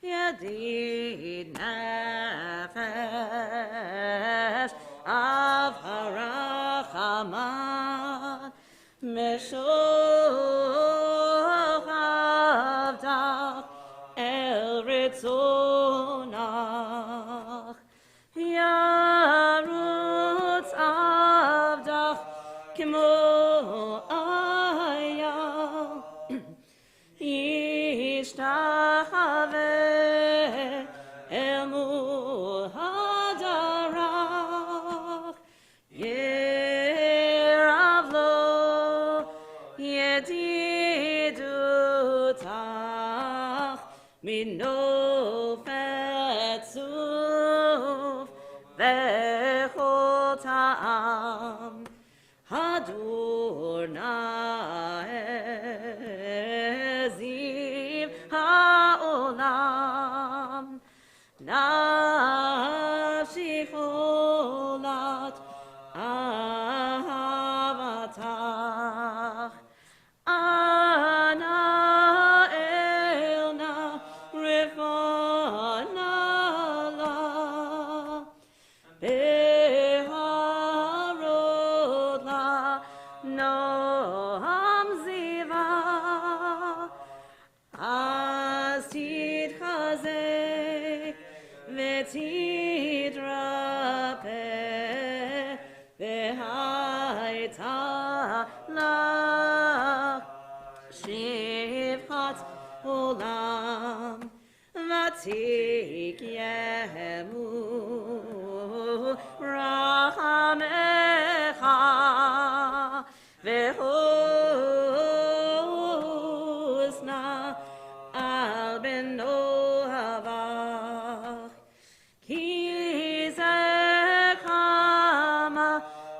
Yadid nefesh av harachaman meshoch avdach el ritzonach yarutz avdach kimo ayah Yishtahave emu hadarach Yeravlo yedidutach minofet suf vechol ta'am Hadornai Ziv Ha'olam Nafshi cholat ahavatach Ana elna rifana la Beharod la Noam ziva Asid chazek v'tidrape v'haita lach shivchat olam v'tik yemu rachamecha v'hosna al ben ohavach ki zekama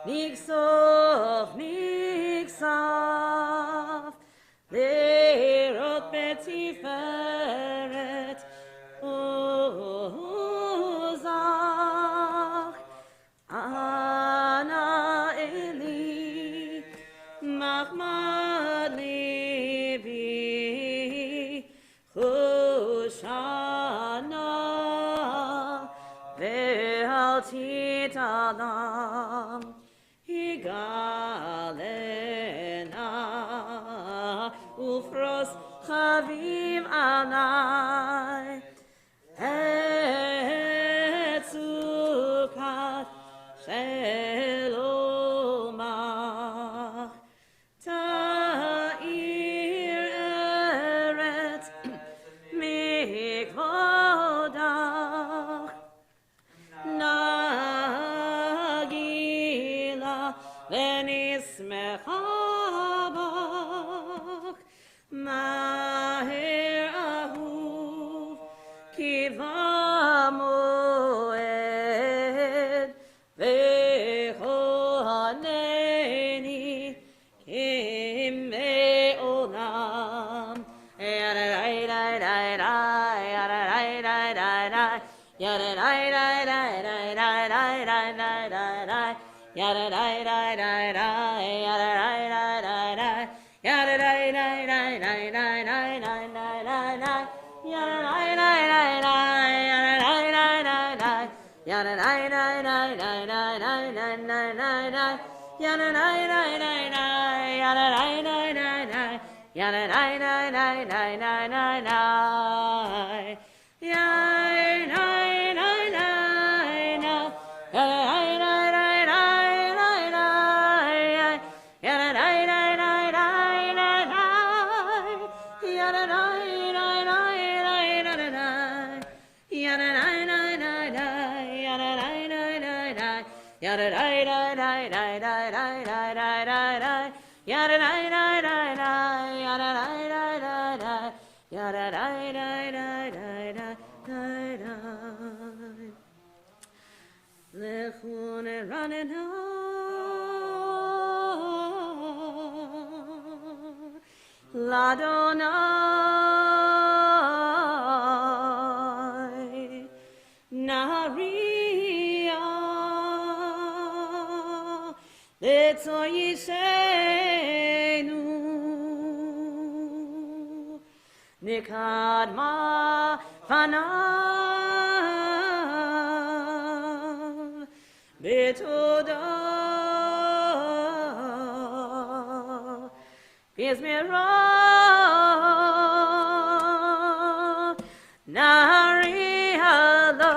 niksof niksaf lerot betiferet ozach Ana Eli Mahmad Levi Hoshana Ve'al Titalam Higalena Ufros Chaviv Anai Etzukat Shelomach Ta'ir Eret Mikvodach Nagila Venismechabach Maher Ahuv Kivamoed Ve'choneni Kime Olam Ladonai Naria Letzoyishenu Nikadma fanav betoda Bizmira Nari Halo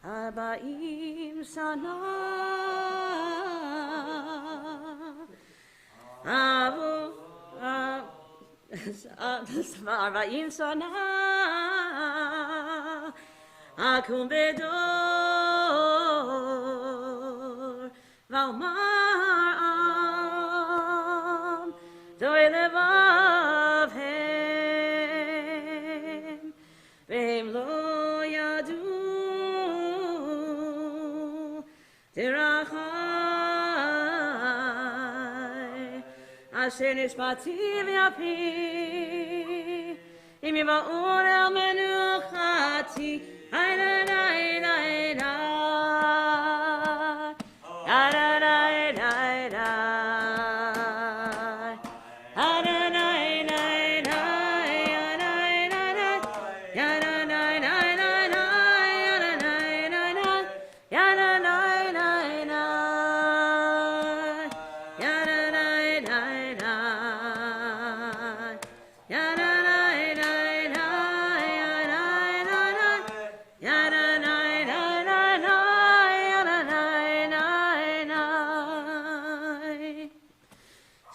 Arba'im sana Abu Arba'im sana Akum bedor Valmar Doi levav hem Vem lo yadu Tirachai Asher nishpatim yapi Imi ba'ur el menuchati Aina aina aina Aina aina aina Aina aina aina Aina aina aina Aina aina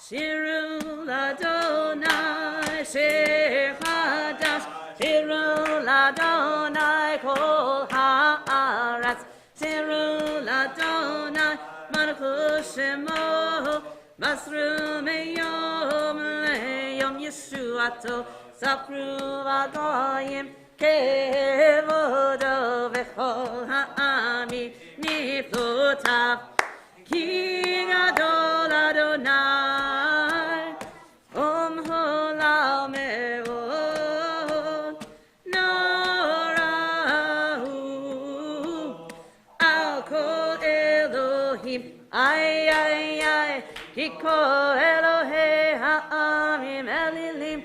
Shirul Adonai Shir Chadash Shirul Adonai Kol Haaretz Shirul Adonai Malchut Shemo Basru Meyom Leyom Yeshuato Sapru Vagoyim Kevodo Vechol Ha'ami Niflotav King Adol Adonai Holal Me'od Norahu Al Kol Elohim Ay ay ay Kiko Elohe Ha'amim Elilim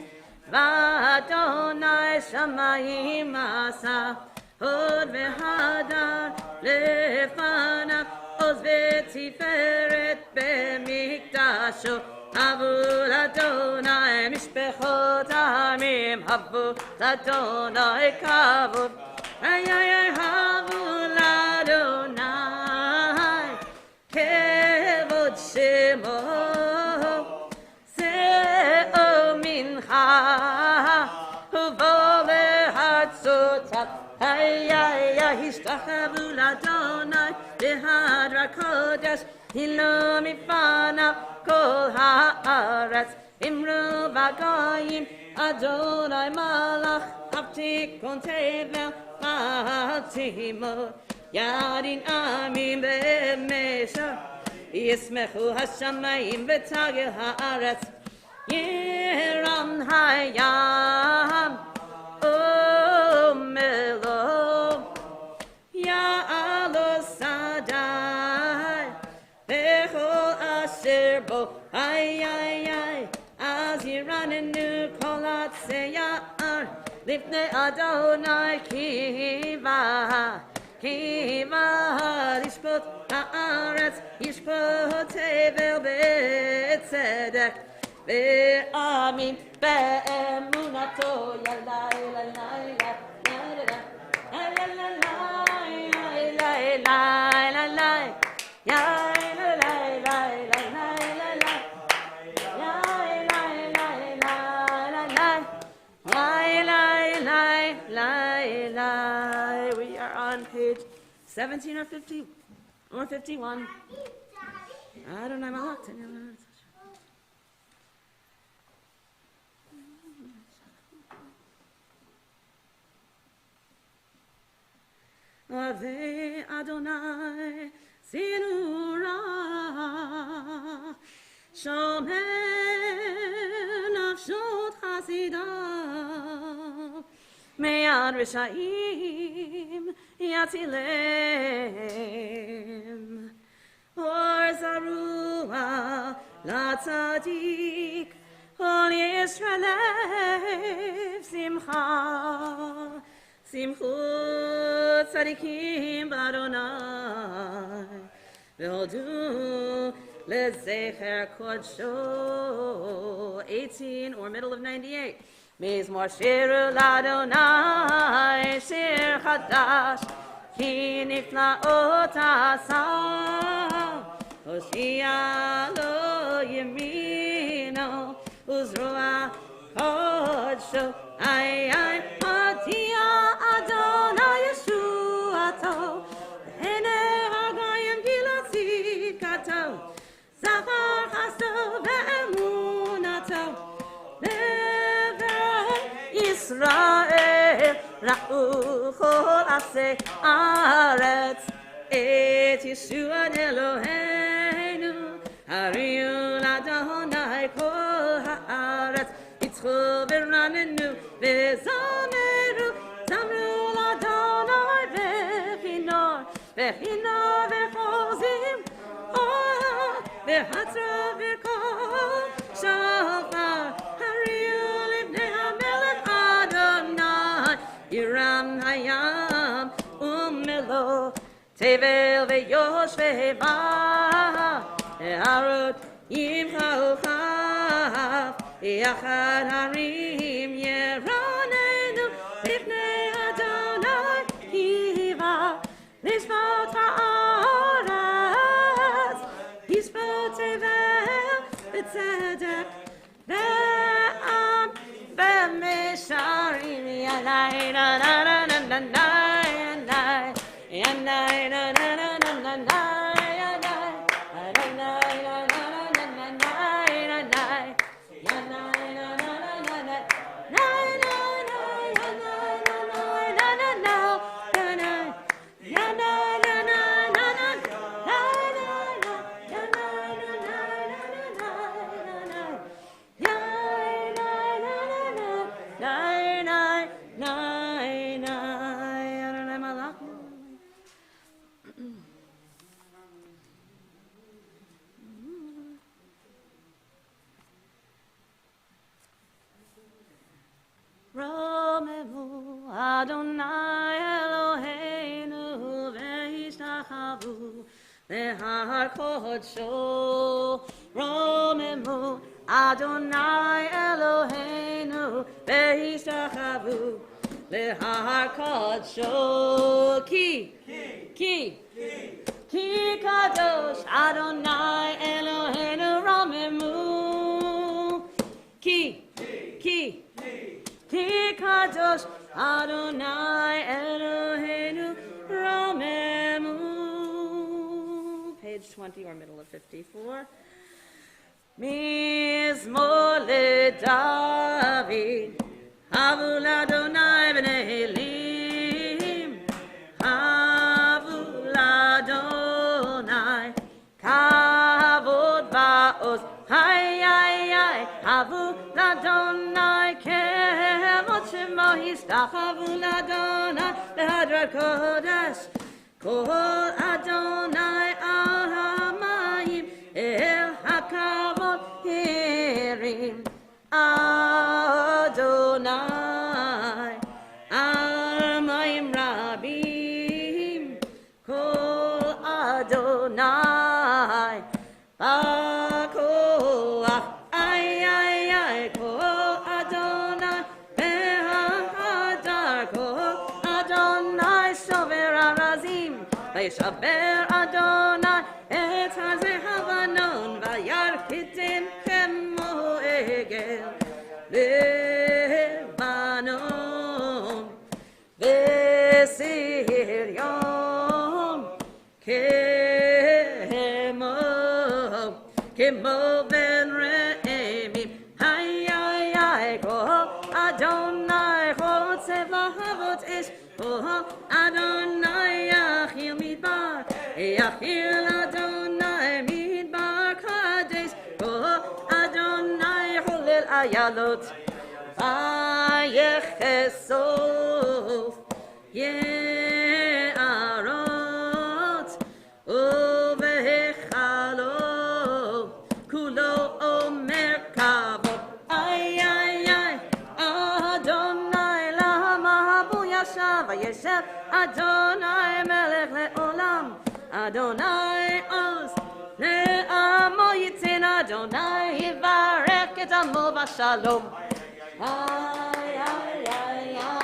V'Adonai Shamayim Asa Hod V'Hadar Lefanav Oz V'Tiferet B'Mikdasho Havul Adonai Mishpechot Amim Havul Adonai Kavod Ay ay ay Havul Adonai Kevod Shemo Se'o Mincha Uvol Lehatzotat Ay ay ay Hishtachavul Adonai B'Hadra Kodesh Hilo Mifanav Kol Haaretz Imru Vagoyim Adonai Malach Avtikon Tevel V'Altimo Yadin Amim Be'Mesha Yismechu Hashamayim V'Tagil Haaretz Yeram Hayam Omelo Ya'alo Sadai Bechol Asher Bo Ay ay ay Az Yiranenu Kolat Seyar Lifnei Adonai Kiva Kiva Lishpot Haaretz Yishpot Tevel Be'tzedek Be'amin Be'emunato Yalai la la la la la la la la la la ya la la la la la la la ya la la la la la la la la 17 or 50 or 51. I don't know. Ave Adonai Sinura Shomer Nafshot Chasida Me'ad Rishaim Yatilem Or Zarua La Tzadik Ol Yisrael Simcha Simchut tzadikim b'Adonai V'hodu lezecher kodsho 18 or middle of 98 Mizmor shiru l'Adonai shir chadash Ki niflaot asa Hoshia lo yemino Uzroa kodsho Ay ay Atia Adonai Yeshuato Hene Hagayim Gilatzit Kato Zachar Chasto Ve'emunato Lever Yisrael Ra'u Chol Aseh Aretz Et Yeshua Eloheinu Hariu L'Adonai Kol Haaretz Yitzchu v'ranenu v'zameru Zamru l'Adonai v'chinor V'chinor v'chozim V'hatra v'kol shofar Hariu l'ibnei hamelech Adonai Yiram hayam u'melo Tevel v'yosh v'ba Harut yimcha u'chav Yachad harim yeronenu Lifnei Adonai kiva Lishvot ha'aretz Yishvot tevel v'tzedek Ve'am ve'misharim Yanai na na na na na na Yanai Yanai na na na na na na Adonai Eloheinu ve'ishtachavu le'har kodsho Romemu Adonai Eloheinu ve'ishtachavu le'har kodsho Ki kadosh Adonai Eloheinu Romemu Ki kadosh Adonai Eloheinu Romemu. Page 20 or middle of 54. Mizmor leDavid Havu l'Adonai b'nei Elim Havu l'Adonai Kavod ba'oz Hay Havu l'Adonai Kevod Shemo Histachavu l'Adonai Behadrat Kodesh Kol Adonai al hamayim El hakavod hirim Adonai al mayim rabim Kol Adonai Bakoach ay Kol Adonai Behadar Kol Adonai Shover Arazim Vayshaber Adonai Et HaZehavanon Vayarkitim Chemo Egel Lebanon Vesirion כמו בן רעמים, היי היי היי, כה אדוני חוצב להבות אש, כה אדוני יחיל מדבר, יחיל אדוני מדבר קדש, כה אדוני חולל איילות, ויחשוף יערות ובהיכלו כולו אומר כבוד איי איי איי אדוני למה בו ישב וישב אדוני מלך לעולם אדוני עוז לעמו ייתן אדוני יברך את עמו בשלום איי איי איי איי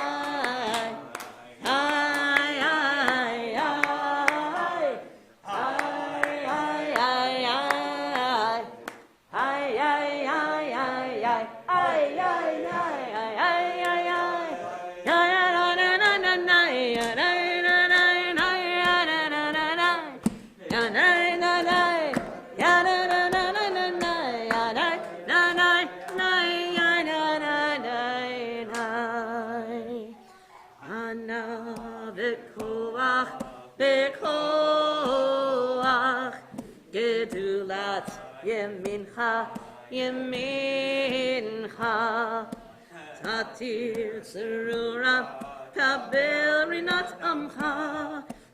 בכוח גדולת ימינך ימינך תתיר צרורה קבל רינת עמך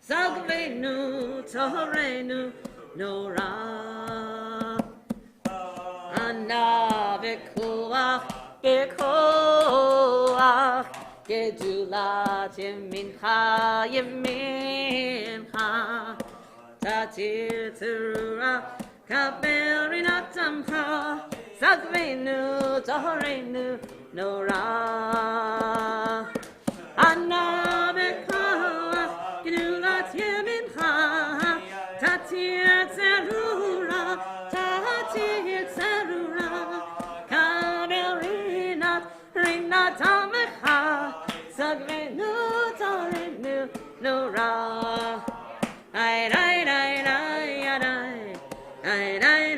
זגרנו טהרנו נורא ענה בכוח בכוח גדולת ימינך ימינך תתיר צרורה קבל רינת עמך זגרנו טהרנו נורא ענה בכוח גדולת ימינך תתיר צרורה תתיר צרורה קבל רינת עמך זגרנו טהרנו נורא איי איי איי איי איי איי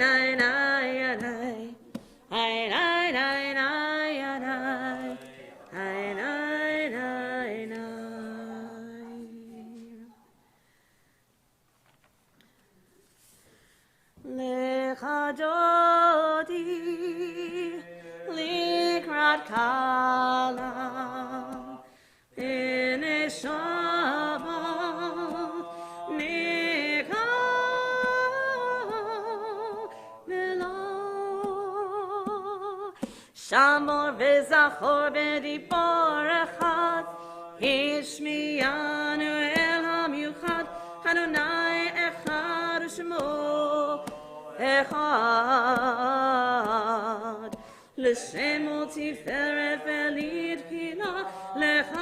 לך דודי לקראת כלה הנה שבת שמור וזכור בדיבור אחד השמיענו אל המיוחד אדוני אחד ושמו אחד לשם ותפארת ולתפילה לך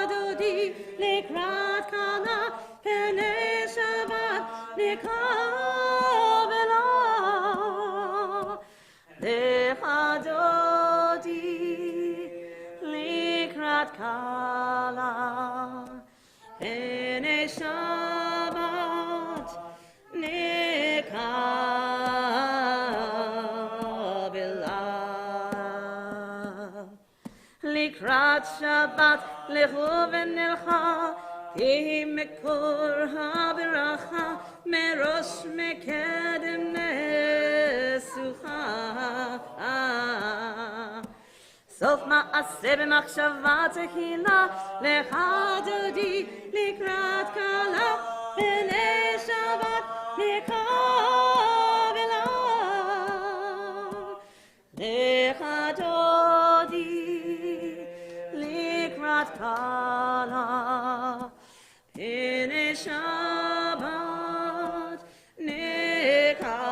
דודי לקראת כלה פני שבת נקבלה לך דודי לקראת כלה פני שבת נקבלה לקראת שבת לכו ונלכה תהי מקור הברכה מראש מקדם נסוכה סוף מעשה במחשבה תחילה לך דודי לקראת כלה פני שבת נקבלה לך דודי לקראת כלה פני שבת נקבלה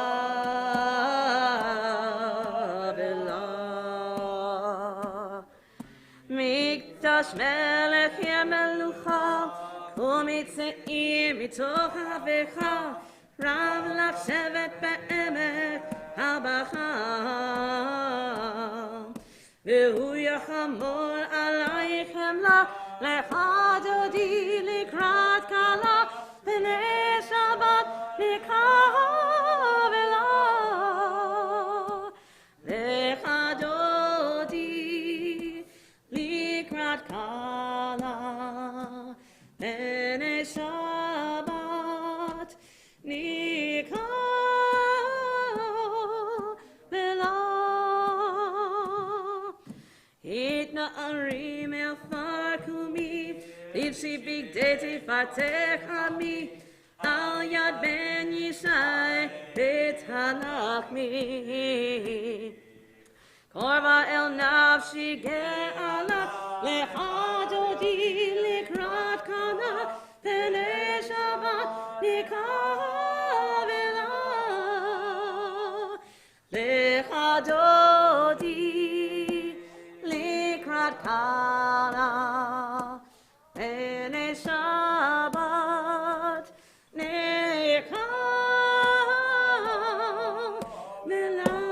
מקדש מלך ימלוכה ומצעיר מתוך אביך רב לך שבט בעמק הבכה והוא יחמול עלייך חמלה לך דודי לקראת כלה פני שבת נקבלה likrat kala bene Shabbat nikah vela itna arim elfarkumi ivsi big deti fatechami al yad ben yishai betalachmi korva el nafshi ge'ala lechadodi likrat kana bene Shabbat nikah vela lechadodi likrat kana bene Shabbat nikah vela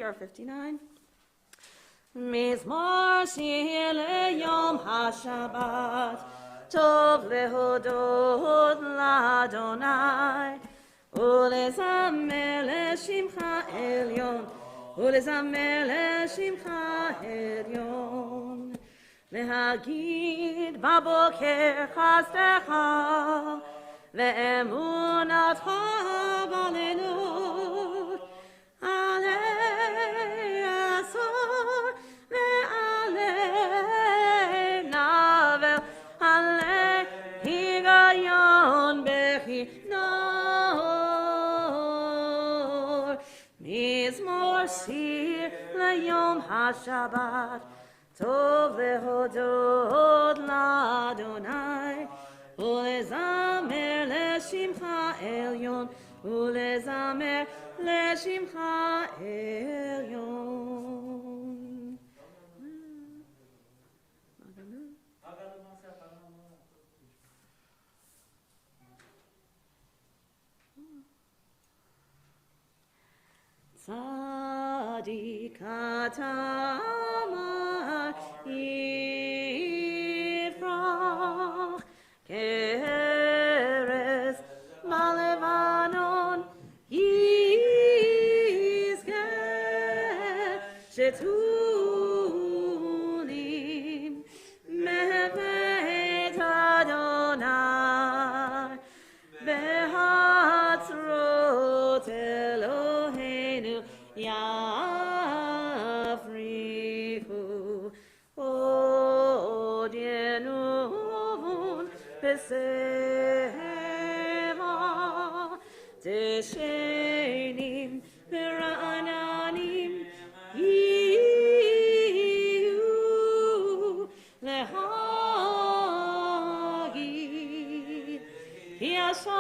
or 59. Mizmor shir leyom haShabbat tov lehodot l'Adonai ulezamer leshimcha elyon ulezamer leshimcha elyon להגיד בבוקר חסדך ואמונתך בלילות עלי עשור ועלי נבל עלי היגיון בכינור מזמור שיר ליום השבת טוב להודות לאדוני לשמך עליון, ולזמר לשמך עליון. צדיק אתה אמר יפרח כארז בלבנון יזכה שתולים מבית אדוני בהצרות אלוהינו יפריחו עוד ינון בסבע דשנים ורעננים יהיו להגיד ישר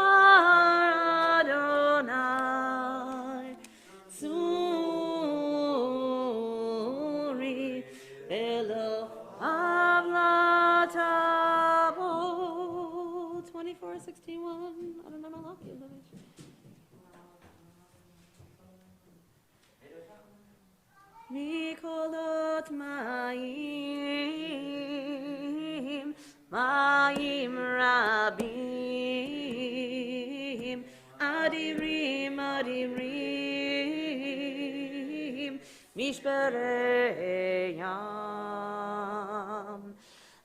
אדוני צורי אלוהיו לטבו. 24:61. I don't know how to מקולות מים, מים רבים, אדירים, אדירים, משברי ים.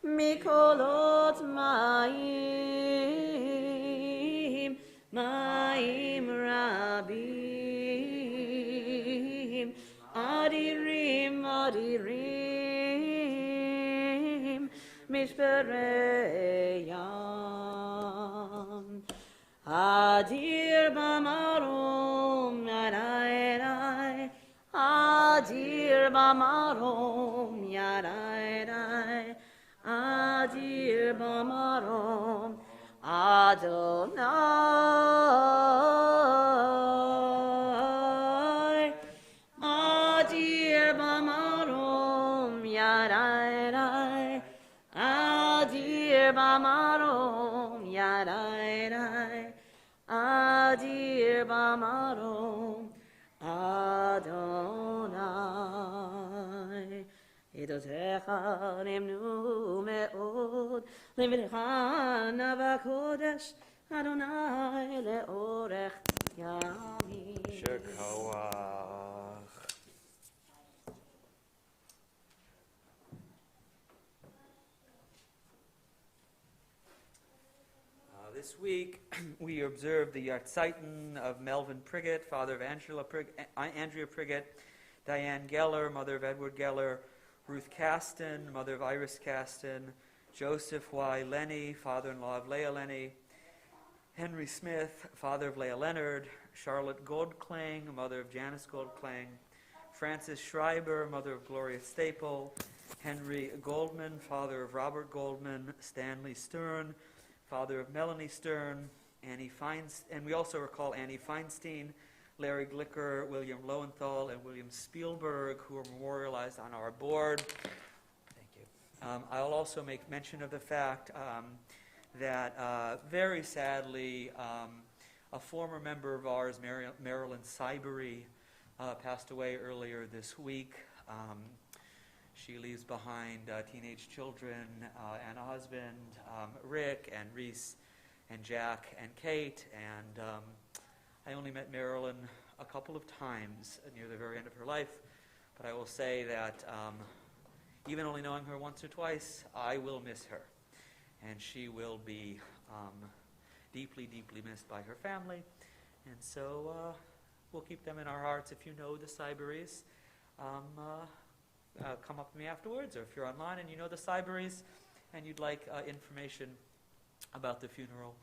מקולות מים, מים רבים, אדירים, אדירים, משברי ים. אדיר במרום, ידי, ידי, אדיר במרום, ידי, ידי, אדיר במרום, אדוני. אדיר במרום, ידי, ידי, אדיר במרום, ידי, ידי, אדיר במרום, אדוני. עדותיך נאמנו מאוד, לבדך נבע קודש, אדוני לאורך ימים. שכוח. This week we observe the Yartzeiten of Melvin Priggett, father of Andrea Priggett, Diane Geller, mother of Edward Geller, Ruth Caston, mother of Iris Caston, Joseph Y. Lenny, father-in-law of Leah Lenny, Henry Smith, father of Leah Leonard, Charlotte Goldklang, mother of Janice Goldklang, Frances Schreiber, mother of Gloria Staple, Henry Goldman, father of Robert Goldman, Stanley Stern, father of Melanie Stern, Annie Feinstein, and we also recall Annie Feinstein, Larry Glicker, William Lowenthal, and William Spielberg, who are memorialized on our board. Thank you. I'll also make mention of the fact that very sadly, a former member of ours, Marilyn Cybery, passed away earlier this week. She leaves behind teenage children and a husband, Rick and Reese and Jack and Kate. And I only met Marilyn a couple of times near the very end of her life, but I will say that even only knowing her once or twice, I will miss her. And she will be deeply, deeply missed by her family. And so we'll keep them in our hearts. If you know the Cyberys, come up to me afterwards, or if you're online and you know the Cyberys and you'd like information about the funeral,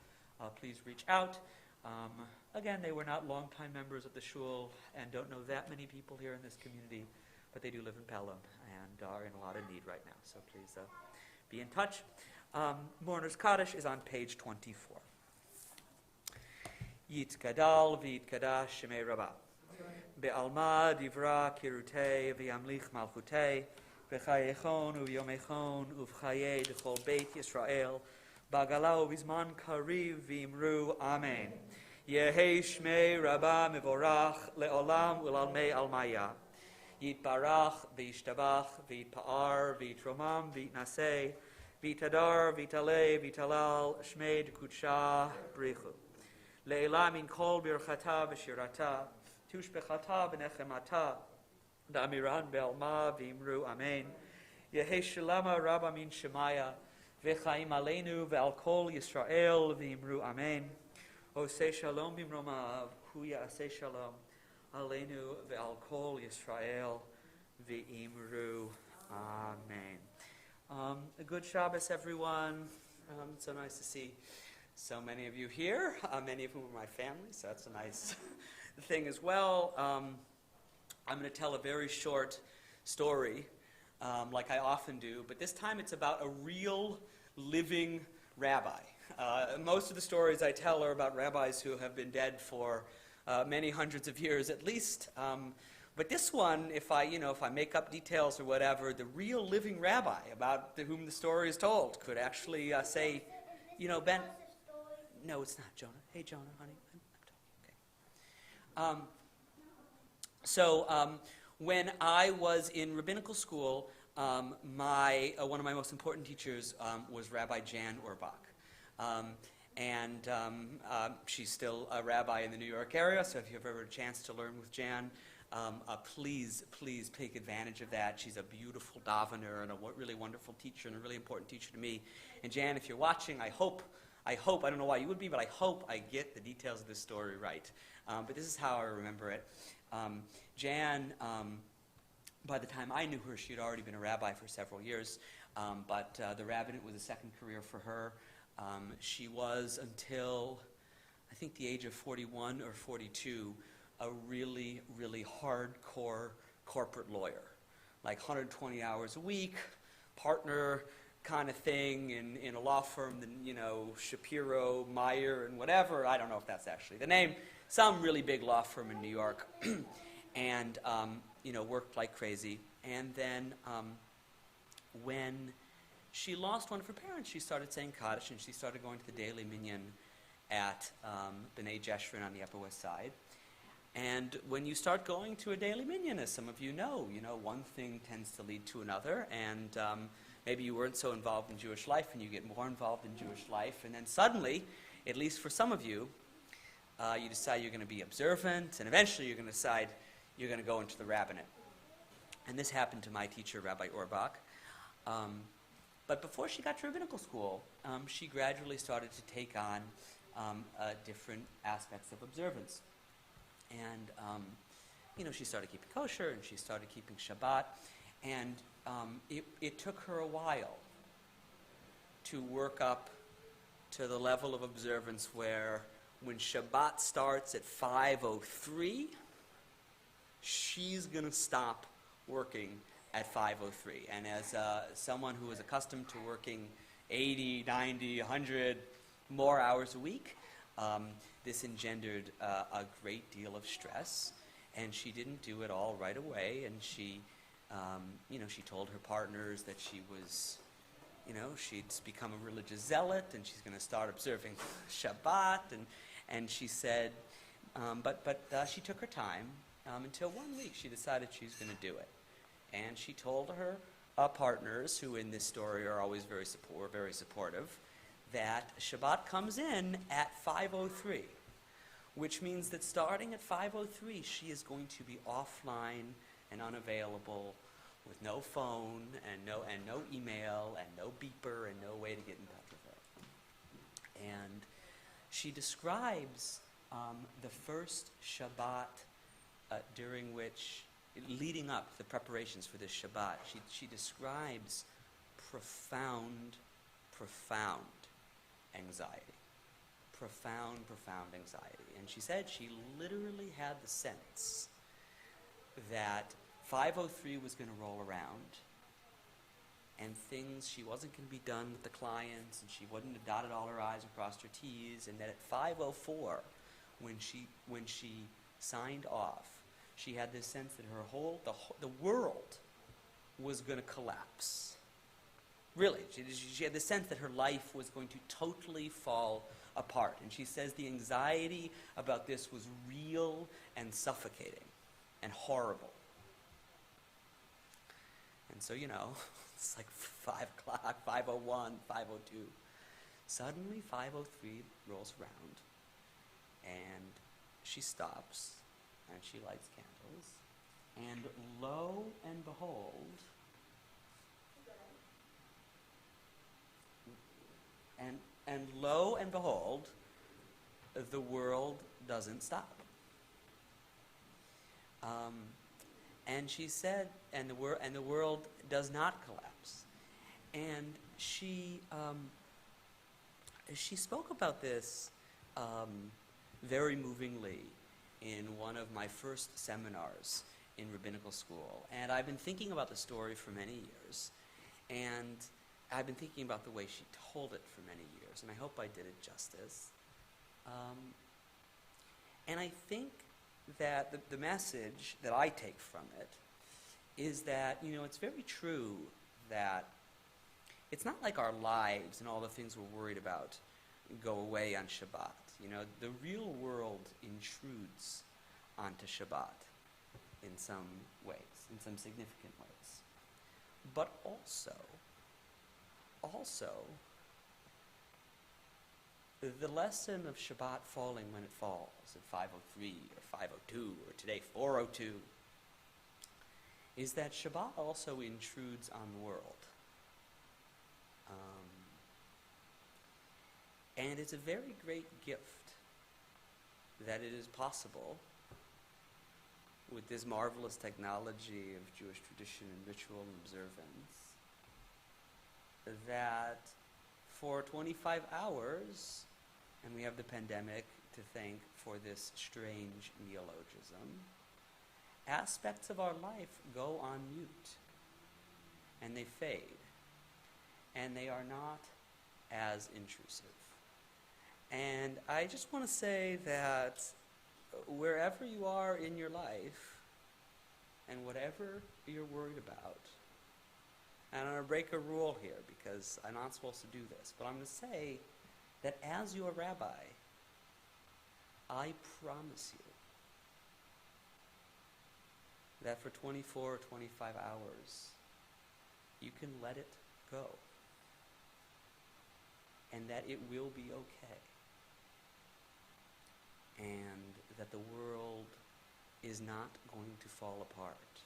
please reach out. Again, they were not longtime members of the shul and don't know that many people here in this community, but they do live in Pelham and are in a lot of need right now. So please be in touch. Mourner's Kaddish is on page 24. Yitgadal v'yitkadash shemei Rabbah. Be'alma divra kirutei v'yamlich malchutei v'chayechon u'yomechon u'v'chayei d'chol Beit Yisrael b'agala u'bizman kariv v'imru Amen. Yehei shmei Rabbah mevorach le'olam u'lalmei almaya. Yitbarach v'yishtabach v'yitpa'ar v'yitromam v'yitnaseh v'yitadar v'yitaleh v'yitalal shmei d'kudsha brichu. Le'elam min kol birchata v'shirata tushbechata v'nechemata da'amiran be'alma v'imru Amen. Yehei shalama Rabba min shemaya v'chaim aleinu ve'al kol Yisrael v'imru Amen. Oseh shalom b'mromav hu ya'aseh shalom aleinu ve'al kol Yisrael v'imru Amen. A good Shabbos, everyone. It's so nice to see so many of you here, many of whom are my family, so that's a nice thing as well. I'm going to tell a very short story, like I often do, but this time it's about a real living rabbi. Most of the stories I tell are about rabbis who have been dead for many hundreds of years at least. But this one, if I make up details or whatever, the real living rabbi about whom the story is told could actually say, Ben. No, it's not Jonah. Hey, Jonah, honey, I'm talking. Okay. When I was in rabbinical school, one of my most important teachers was Rabbi Jan Urbach. She's still a rabbi in the New York area, so if you've ever had a chance to learn with Jan, please take advantage of that. She's a beautiful davener and a really wonderful teacher and a really important teacher to me. And Jan, if you're watching, I hope, I don't know why you would be, but I hope I get the details of this story right. But this is how I remember it. Jan, by the time I knew her, she had already been a rabbi for several years, but the rabbinate was a second career for her. She was, until I think the age of 41 or 42, a really, really hardcore corporate lawyer, like 120 hours a week, partner kind of thing in a law firm, Shapiro, Meyer, and whatever. I don't know if that's actually the name. Some really big law firm in New York, and worked like crazy. And then when she lost one of her parents, she started saying Kaddish, and she started going to the daily minyan at B'nai Jeshurun on the Upper West Side. And when you start going to a daily minyan, as some of you know, one thing tends to lead to another, and maybe you weren't so involved in Jewish life, and you get more involved in Jewish life, and then suddenly, at least for some of you, you decide you're going to be observant, and eventually you're going to decide you're going to go into the rabbinate. And this happened to my teacher, Rabbi Urbach. But before she got to rabbinical school, she gradually started to take on different aspects of observance. And, she started keeping kosher, and she started keeping Shabbat, and it took her a while to work up to the level of observance where when Shabbat starts at 5:03, she's going to stop working at 5:03. And as someone who is accustomed to working 80, 90, 100 more hours a week, this engendered a great deal of stress, and she didn't do it all right away. And she, she told her partners that she was, she'd become a religious zealot, and she's going to start observing Shabbat. And she said, but she took her time until one week she decided she was going to do it. And she told her partners, who in this story are always very supportive, that Shabbat comes in at 5:03, which means that starting at 5:03, she is going to be offline and unavailable, with no phone and no email and no beeper and no way to get in touch with her. And she describes the first Shabbat during which, leading up to the preparations for this Shabbat, she describes profound anxiety. Profound anxiety. And she said she literally had the sense that 5:03 was going to roll around, and she wasn't going to be done with the clients, and she wouldn't have dotted all her I's and crossed her T's, and that at 5:04, when she signed off, she had this sense that the world was going to collapse. Really, she had the sense that her life was going to totally fall apart. And she says the anxiety about this was real and suffocating and horrible. And so, it's like 5 o'clock, 5:01, 5:02. Suddenly, 5:03 rolls around, and she stops, and she lights candles, and lo and behold, the world doesn't stop. And she said, and the world does not collapse. And she spoke about this very movingly in one of my first seminars in rabbinical school. And I've been thinking about the story for many years. And I've been thinking about the way she told it for many years. And I hope I did it justice. And I think that the message that I take from it is that, it's very true that it's not like our lives and all the things we're worried about go away on Shabbat. The real world intrudes onto Shabbat in some ways, in some significant ways. But also, the lesson of Shabbat falling when it falls at 5:03 or 5:02 or today 4:02 is that Shabbat also intrudes on the world. And it's a very great gift that it is possible with this marvelous technology of Jewish tradition and ritual and observance that for 25 hours, and we have the pandemic to thank for this strange neologism, aspects of our life go on mute, and they fade, and they are not as intrusive. And I just want to say that wherever you are in your life, and whatever you're worried about, and I'm going to break a rule here because I'm not supposed to do this, but I'm going to say that as your rabbi, I promise you that for 24 or 25 hours, you can let it go. And that it will be okay. And that the world is not going to fall apart.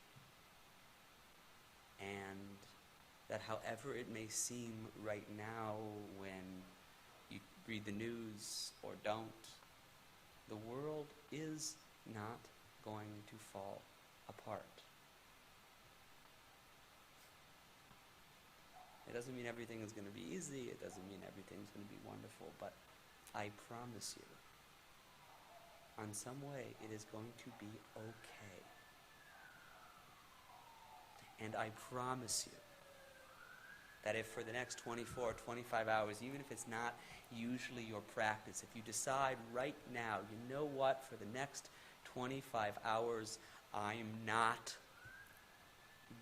And that however it may seem right now when you read the news or don't, the world is not going to fall apart. It doesn't mean everything is going to be easy. It doesn't mean everything's going to be wonderful. But I promise you, on some way, it is going to be okay. And I promise you that if for the next 24 or 25 hours, even if it's not usually your practice, if you decide right now, you know what, for the next 25 hours, I'm not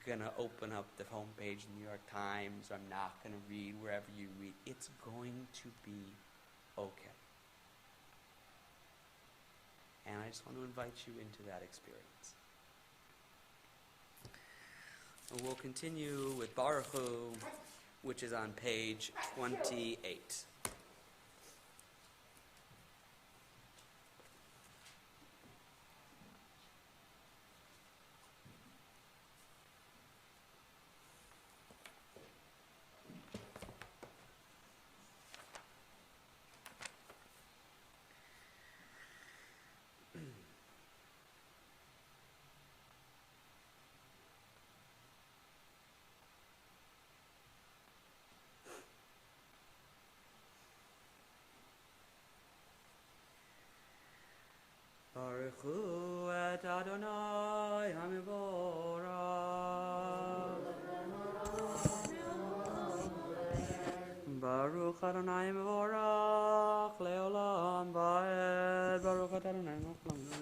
going to open up the homepage in the New York Times, I'm not going to read wherever you read. It's going to be okay. And I just want to invite you into that experience. And we'll continue with Baruch Hu, which is on page 28. Baruch Hu et Adonai HaMivorach. Baruch Adonai HaMivorach Leolam Vaed Baruch atah Adonai melech haolam.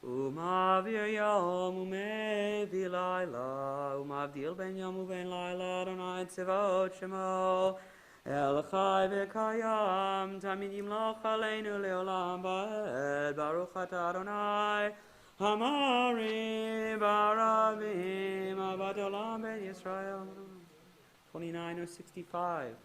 Umavir yom umevi laila, umavdil ben yom uben laila, Adonai tzivot shemo, El chai v'kayam, tamid yimloch aleinu leolam va'ed, Baruch atah Adonai, Hamari baravim, Avat olam ben Yisrael. 29 or 65.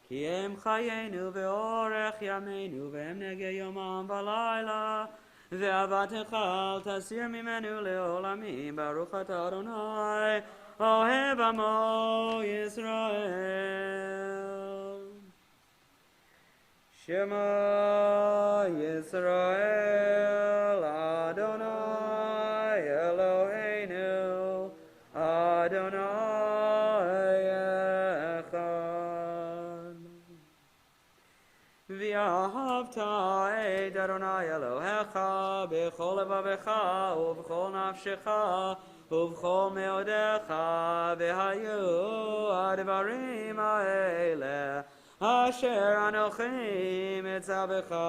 Ki em chayenu ve'orech yameinu ve'em nege yomam v'layla ve'avatecha al tasir mimenu le'olamim Baruch atah Adonai ohev amo Yisrael. Shema Yisrael Adonai Eloheinu Adonai Echad. V'ahavta et Adonai Elohecha b'chol levavecha u'b'chol nafshecha u'b'chol meodecha v'hayu advarim ha'eleh asher anochi mitzavecha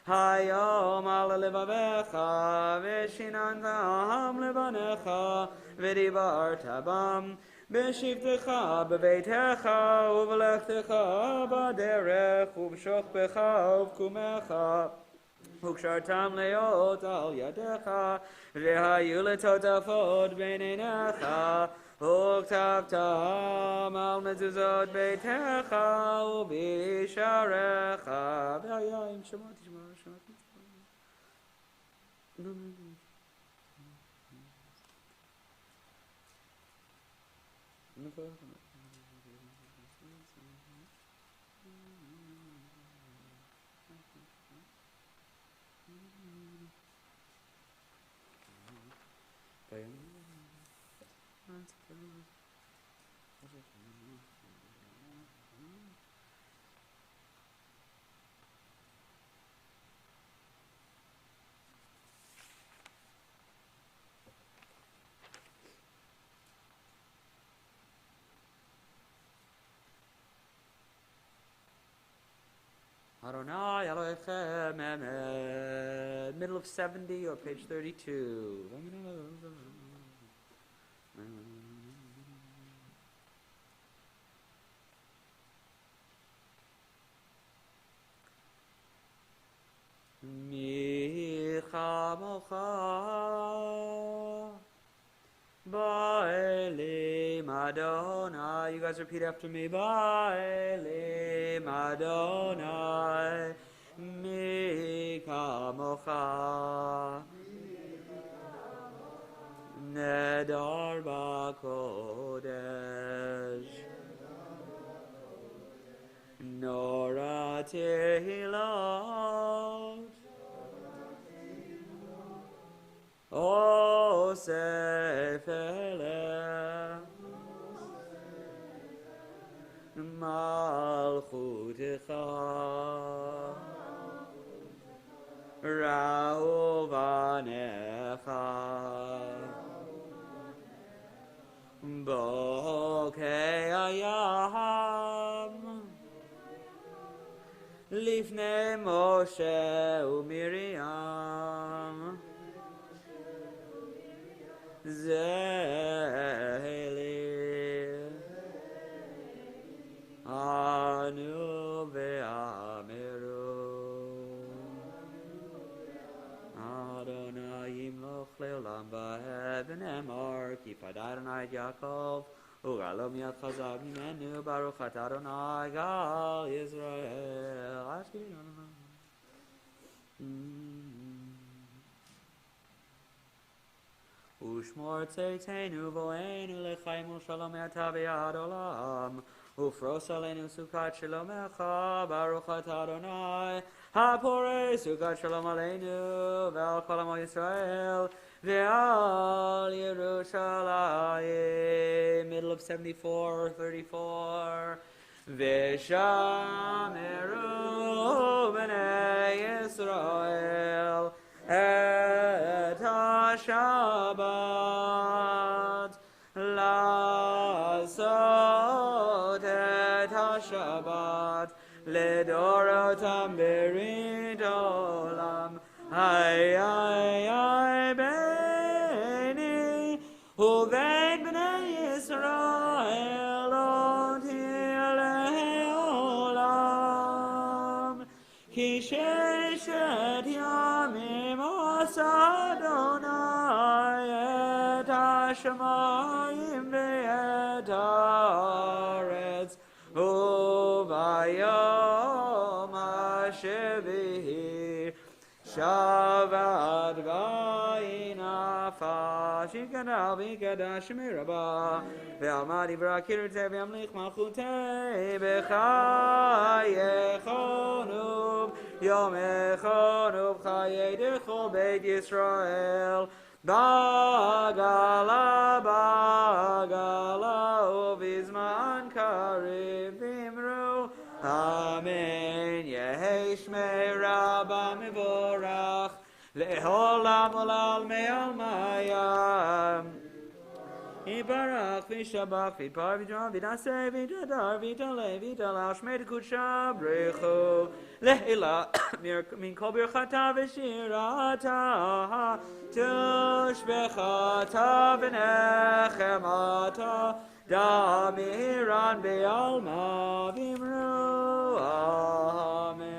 hayom al levavecha v'shinantam levanecha v'dibarta bam b'shivtecha b'beitecha u'v'lechtecha b'derech u'b'shochbecha u'b'kumecha u'kshartam leot al yadecha v'hayu letotafot b'neinecha u'ktavtam al mezuzot beitecha u'b'sharecha v'hayim shemot yishmor shemot Adonai Elohechem Emed, middle of 70 or page 32. Micha mocha Ba'elim Adonai. You guys repeat after me. Ba'elim Adonai Mika mocha Nedar ba'kodesh Nora tehilot O sefele Malchutecha Ra'uvanecha Bokei ayam Lifnei Moshe u'Miriam Zeheli Anu ve'amiru Adonai yimloch le'olam ba'ed v'nemar ki padai Adonai et Yaakov u'galom yad chazak mimenu Baruch atah Adonai gal Yisrael Ashkelon. Ushmor tzeitenu vo'enu lechaim u'shalom yata v'yad olam ufros aleinu sukat shalom echa Baruch atah Adonai ha'porei sukat shalom aleinu ve'al kol amo Yisrael ve'al Yerushalayim. Middle of 74 or 34. V'shameru b'nei Yisrael et ha-Shabbat la'asot Shabbat לדורותם ברית עולם. היי היי היי בני ובין בני ישראל לא תהיה לעולם. כי ששת ימים עשה אדוני את השמיים ואת הארץ, וביום השביעי שבת וינפש. יגדל ויקדש מרבה ועמד יברא קרצה וימליך מלכותי בחייכון וביום אחד ובחיי דכל בית ישראל בעגלה בעגלה ובזמן קריב אמרו אמן. יהי שמי רבה מבורך לעולם ולעלמי עלמיים. יברך וישבח ויתפאר ויתרום ויתעשה ויתהדר ויתעלה ויתעלה שמי תקודשה ברכו לעילה מן כל ברכתה ושירתה תושבחתה ונחמתה דמירן בעלמא ואמרו אמן.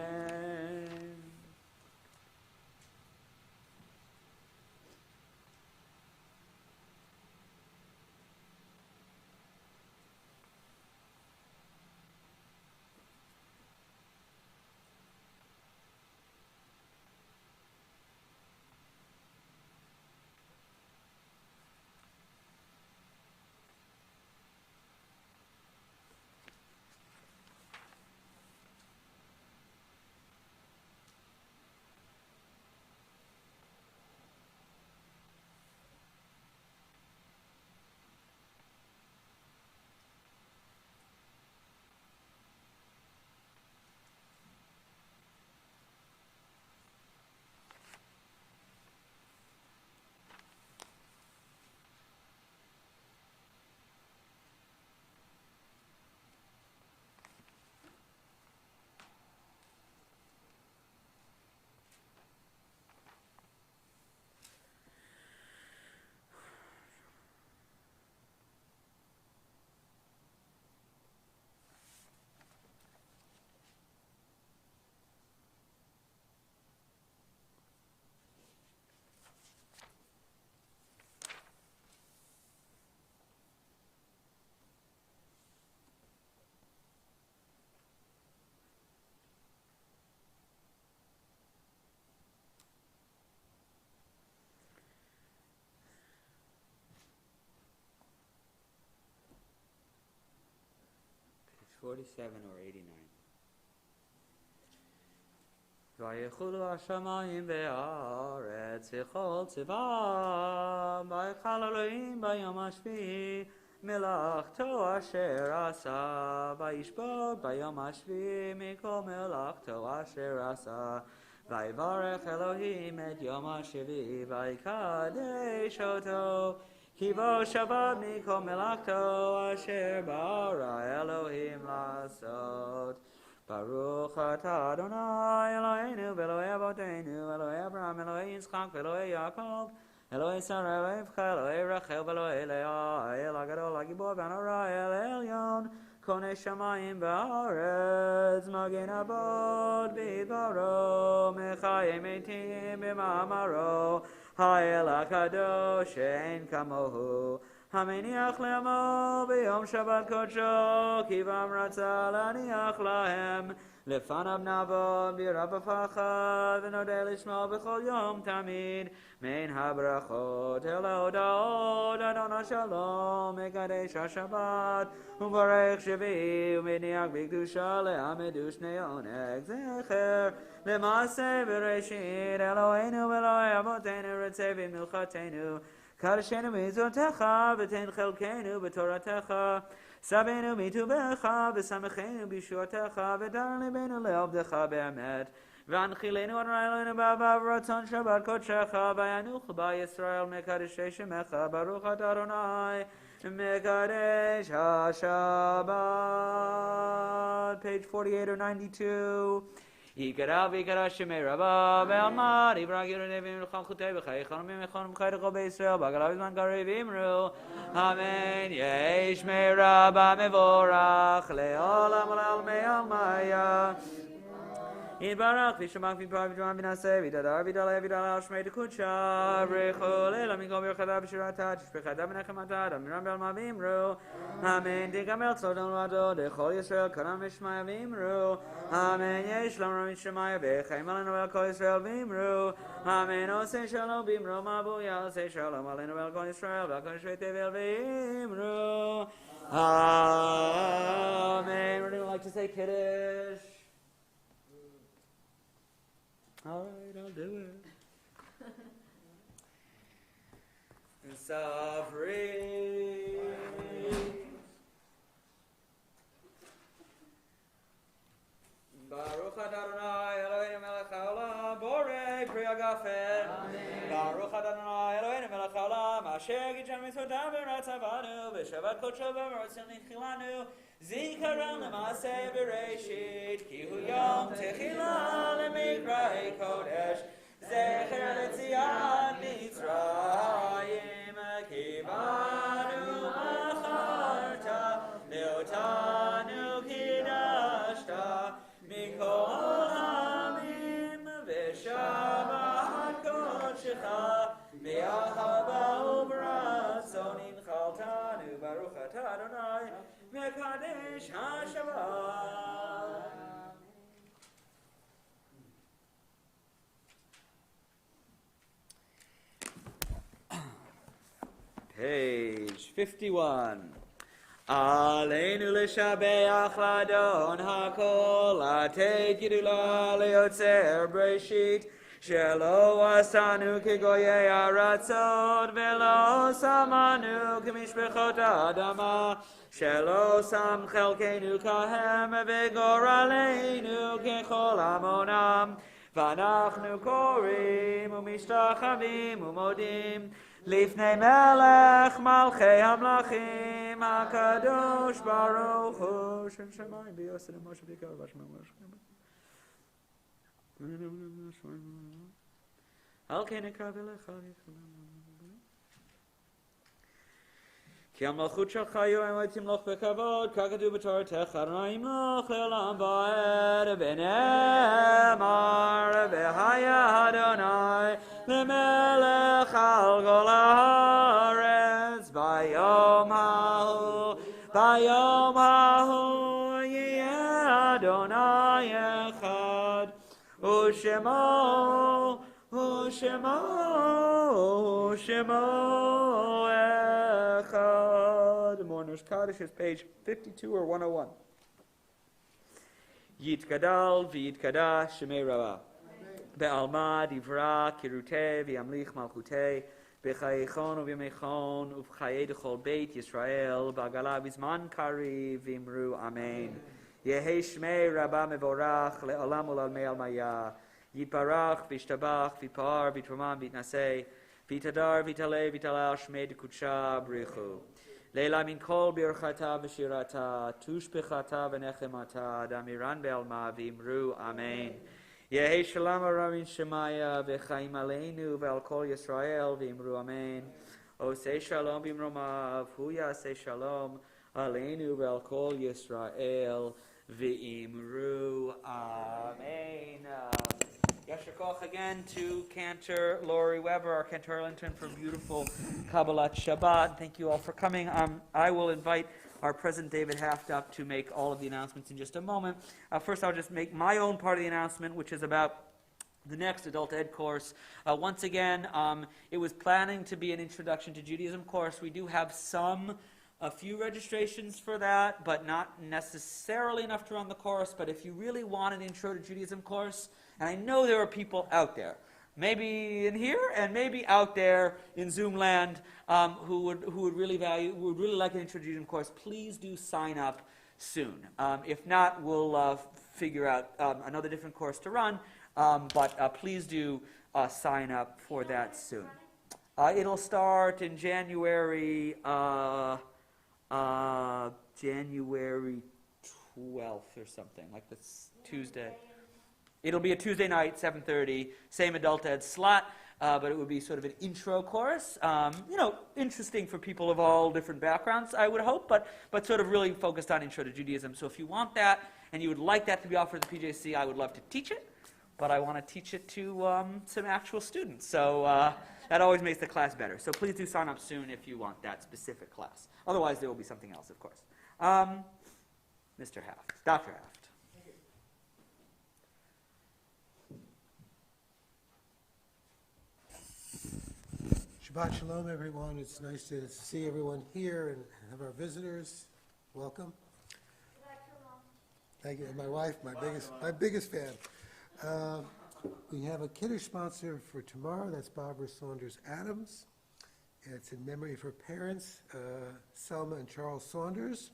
Page 47 or 89. ויחולו השמיים והארץ וכל צבאם ויכל אלוהים ביום השביעי מלאכתו אשר עשה וישבות ביום השביעי מכל מלאכתו אשר עשה ויברך אלוהים את יום השביעי ויקדש אותו כי בו שבת מכל מלאכתו אשר ברא אלוהים לעשות. ברוך אתה אדוני אלוהינו ואלוהי אבותינו אלוהי אברהם אלוהי יצחק ואלוהי יעקב אלוהי שרה אלוהי רבקה אלוהי רחל ואלוהי לאה האל הגדול הגיבור והנורא האל העליון קונה שמיים בארץ מגן אבות בדברו מחיי מתים במאמרו האל הקדוש שאין כמוהו המניח לעמו ביום שבת קודשו כי בם רצה להניח להם לפניו נעבוד ביראה ופחד ונודה לשמו בכל יום תמיד מן הברכות אל ההודעות אדון השלום מקדש השבת ומברך שביעי ומניח בקדושה לעמדו שני עונג זכר למעשה בראשית אלוהינו ואלוהי אבותינו רצה במלכתנו קדשנו מצוותיך ותן חלקנו בתורתך סבנו מטובך ושמחנו בישועתך ודר ליבנו לעבדך באמת והנחילנו אדוני אלוהינו באהבה ורצון שבת קודשך וינוח בה ישראל מקדשי שמך ברוך אתה אדוני Mekadesh HaShabbat, page 48 or 92. Yikara v'yikara shemei rabba ve'almad Ibrah Yireh nevim l'cham chutei v'chai chanumim v'chonum v'chai d'chol b'Yisrael b'agalav v'zman karei v'imru Amen Yesh mei rabba mevorach le'olam ol'almei almaya Yitbarach v'shamach v'par v'dram v'naseh v'dadar v'daleh v'daleh shmei d'kudsha v'rechol elam mikol v'yirchadav v'shiratav v'shpechadav v'nechematav amiram b'alma v'imru Amen Digamel tzodon v'ado d'chol Yisrael kanam v'shmaya v'imru Amen Yesh lam ramit shemaya v'chaim alenu v'el kol Yisrael v'imru Amen Osei shalom v'imru ma'abuya Osei shalom alenu v'el kol Yisrael v'el kol Yisrael tevel v'imru Amen. Would anyone like to say Kiddush? All right, I'll do it. Suffering. Baruch Adonai Eloheinu melech haolam borei pri hagafen. Baruch Adonai Eloheinu melech haolam asher gidjan mitzvotav v'ratzavanu v'shavat kodsho v'morotzim nichilanu zikaron l'maaseh b'reishit ki hu yom techila l'mikrei kodesh zecher l'tziat mitzrayim kibanu acharta leotanu kidashta mikol hamim v'shabat kodshecha v'achava u'b'ratzon inchaltanu baruch atah Adonai mekadesh HaShabbat. Page 51. Aleinu l'shabeach l'adon hakol atei gidula le'yotzer breshit shelo asanu kegoyei aratzot velo samanu kemishpechot adama shelo sam chelkeinu kahem v'goraleinu kechol amonam v'anachnu korim u'mishtachavim u'modim Lifnei melech malchei hamlachim HaKadosh Baruch Hu Shem Shemayim B'Yosef Moshe B'Yikar V'Shemam Al Kei Nekra V'Lecha Ki HaMalchut Shelcha Yoem Timloch B'Kavod Kakadu B'Toratecha Adonai Yimloch Le'olam Va'ed V'Nemar V'Haya Adonai L'melech al kol haaretz Bayom hahu Yeh Adonai echad U'shemo echad. Mourner's Kaddish is page 52 or 101. Yitgadal v'yitkadash shemei rabah Be'alma divra kirutei v'yamlich malchutei b'chayechon u'v'yamechon u'v'chayei d'chol beit Yisrael b'agala v'zman kari v'imru amen. Yehei shmei rabba mevorach le'olam u'lalmei almaya yitbarach v'ishtabach v'par v'tromam v'itnasei v'itadar v'talei v'talal shmei d'kudsha brichu leila min kol birchata v'shirata tushbechata v'nechemata damiran be'alma v'imru amen. Yehei shalom aramin shemaya v'chaim aleinu v'al kol Yisrael v'imru amen. Osei shalom b'imromav hu yasei shalom aleinu v'al kol Yisrael v'imru amen. Yasher koach again to Cantor Lori Weber, our Cantor Arlington, for beautiful Kabbalat Shabbat. Thank you all for coming. I will invite our President David Haft up to make all of the announcements in just a moment. First, I'll just make my own part of the announcement, which is about the next adult ed course. Once again, it was planning to be an Introduction to Judaism course. We do have a few registrations for that, but not necessarily enough to run the course. But if you really want an Intro to Judaism course, and I know there are people out there, maybe in here and maybe out there in Zoom land, who would really like an Intro to Judaism course, please do sign up soon. If not, we'll figure out another different course to run, but please do sign up for that soon. It'll start in January January 12th or something, like this Tuesday. It'll be a Tuesday night, 7:30, same adult ed slot, but it would be sort of an intro course. Interesting for people of all different backgrounds, I would hope, but sort of really focused on Intro to Judaism. So if you want that and you would like that to be offered at the PJC, I would love to teach it, but I want to teach it to some actual students. So that always makes the class better. So please do sign up soon if you want that specific class. Otherwise, there will be something else, of course. Mr. Haft, Dr. Haft. Shabbat Shalom, everyone. It's nice to see everyone here and have our visitors. Welcome. Thank you. And my wife, my biggest fan. We have a Kiddush sponsor for tomorrow. That's Barbara Saunders Adams. It's in memory of her parents, Selma and Charles Saunders.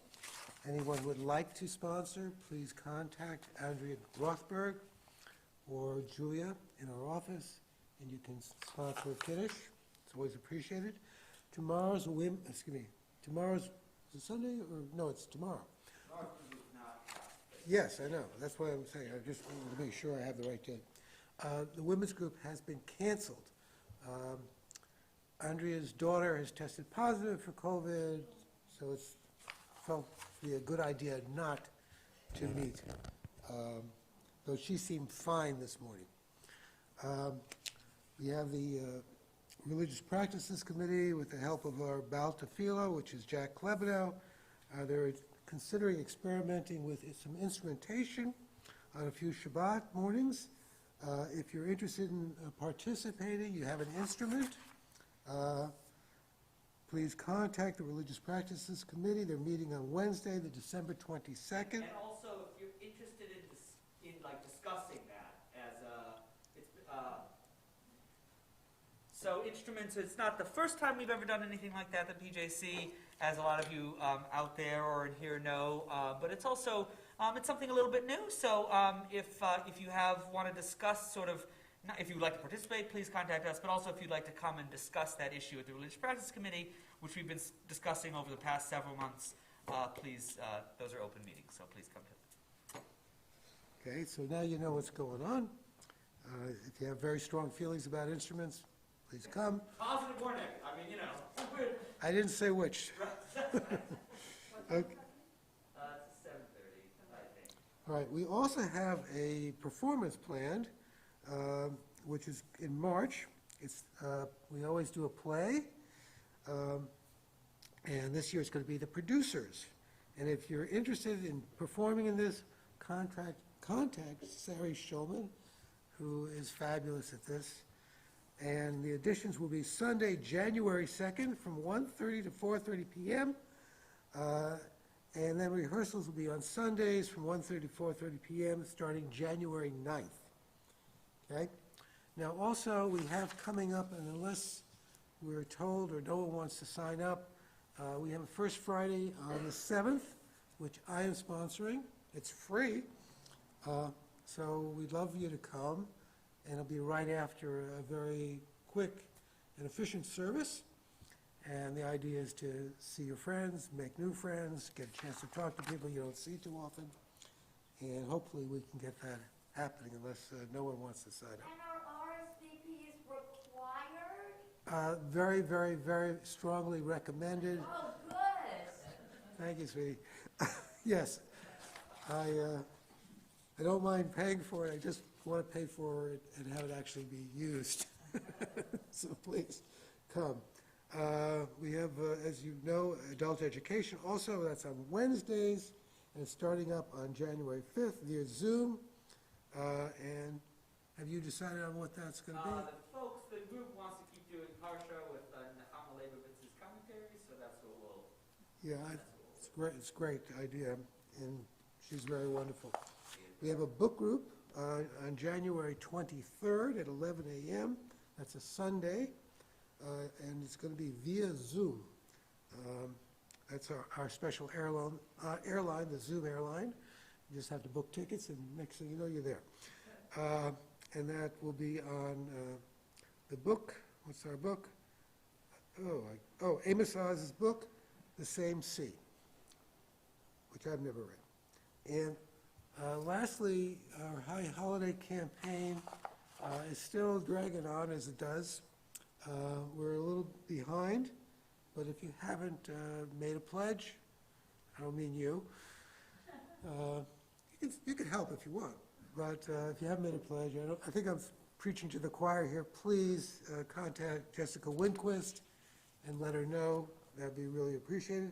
Anyone would like to sponsor, please contact Andrea Rothberg or Julia in our office, and you can sponsor a Kiddush. It's always appreciated. Tomorrow's is it Sunday or no? It's tomorrow. Yes, I know. That's what I'm saying. I just wanted to make sure I have the right date. The women's group has been canceled. Andrea's daughter has tested positive for COVID, so it's felt to be a good idea not to meet, though she seemed fine this morning. We have the Religious Practices Committee with the help of our Baal Tefillah, which is Jack Klebanow. They're considering experimenting with some instrumentation on a few Shabbat mornings. If you're interested in participating, you have an instrument, please contact the Religious Practices Committee. They're meeting on Wednesday, the December 22nd. And also, if you're interested in discussing that as so instruments, it's not the first time we've ever done anything like that at PJC, as a lot of you out there or in here know, but it's also, it's something a little bit new. So if you want to discuss sort of, if you would like to participate, please contact us, but also if you'd like to come and discuss that issue at the Religious Practice Committee, which we've been discussing over the past several months, please, those are open meetings, so please come to them. Okay, so now you know what's going on. If you have very strong feelings about instruments, please come. Positive or negative, I mean, I didn't say which. Okay. It's 7:30, I think. All right, we also have a performance planned, which is in March. It's, we always do a play, and this year it's going to be The Producers. And if you're interested in performing in this, contact Sari Shulman, who is fabulous at this. And the auditions will be Sunday, January 2nd from 1:30 to 4:30 p.m. And then rehearsals will be on Sundays from 1:30 to 4:30 p.m. starting January 9th. Okay? Now also we have coming up, and unless we're told or no one wants to sign up, we have a First Friday on the 7th, which I am sponsoring. It's free. So we'd love you to come. And it'll be right after a very quick and efficient service. And the idea is to see your friends, make new friends, get a chance to talk to people you don't see too often. And hopefully we can get that happening unless no one wants to sign up. And are RSVPs required? Very, very, very strongly recommended. Oh, good. Thank you, sweetie. Yes, I don't mind paying for it. I just want to pay for it and have it actually be used. So please come. We have, as you know, adult education also. That's on Wednesdays, and it's starting up on January 5th via Zoom. And have you decided on what that's going to be? The group wants to keep doing Parsha with Nechama Leibovitz's commentary, so that's what we'll... Yeah, it's great. It's a great idea, and she's very wonderful. We have a book group on January 23rd at 11 a.m. That's a Sunday, and it's going to be via Zoom. That's our special airline, the Zoom airline. You just have to book tickets, and next thing you know, you're there. And that will be on the book. What's our book? Amos Oz's book, The Same Sea. which I've never read. And lastly, our High Holiday campaign is still dragging on as it does. We're a little behind, but if you haven't made a pledge, I don't mean you, you can help if you want, but if you haven't made a pledge, I think I'm preaching to the choir here. Please contact Jessica Winquist and let her know. That'd be really appreciated.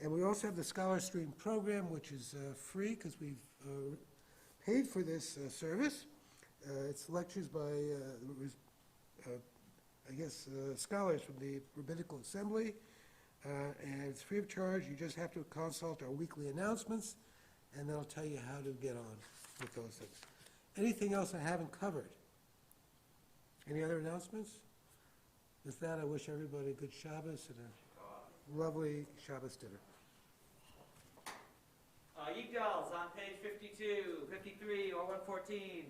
And we also have the Scholar Stream program, which is free because we've paid for this service. It's lectures by, scholars from the Rabbinical Assembly, and it's free of charge. You just have to consult our weekly announcements, and they'll tell you how to get on with those things. Anything else I haven't covered? Any other announcements? With that, I wish everybody a good Shabbos and a lovely Shabbos dinner. Yigdal's on page 52, 53, or 114.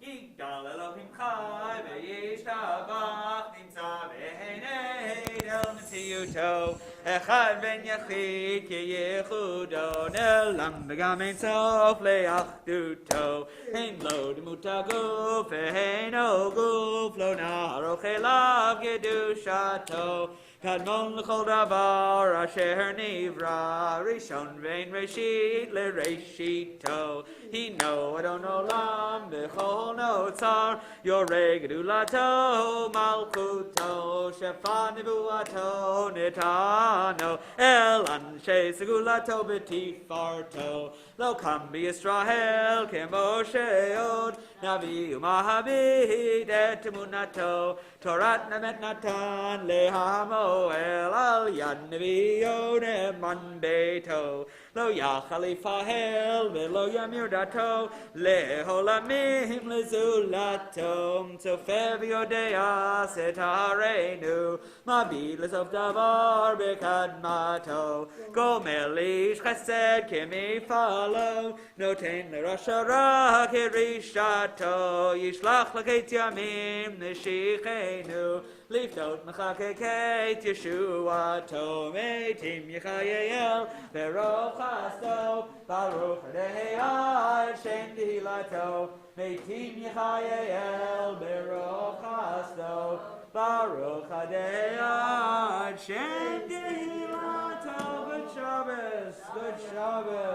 Yigdal Elohim Chai v'yishtabach nimtza b'heinei del metziuto echad ben yachid ki yechudo ne'lam v'gam ein sof le'achduto ein lo demuta guf v'ein o guf lo na'aroch elav gedushato Kadmon l'chol davar asher nivra rishon vein reshit le'reshito hino adon olam b'chol notzar yoreh gedulato malchuto shefa nevuato netano el anshe segulato b'tifarto lo kam b'Yisrael k'Moshe od navi u'mahabid et emunato Torat nemet natan lehamo el al yad neviyo neman beito lo yachal ifahel velo yamir dato leholamim lezulato so fevio deas et harenu mabilas of davar bekadmato gomelish chesed kimi follow noten lerashara kirishato yishlach laket yamim neshiche Liftot mechakekeit Yeshua to meitim Yechayel Veroch Hasto Baruch Adei Shem Dilato meitim Yechayel Veroch Hasto Baruch Adei Shem Dilato. Good Shabbos, good Shabbos.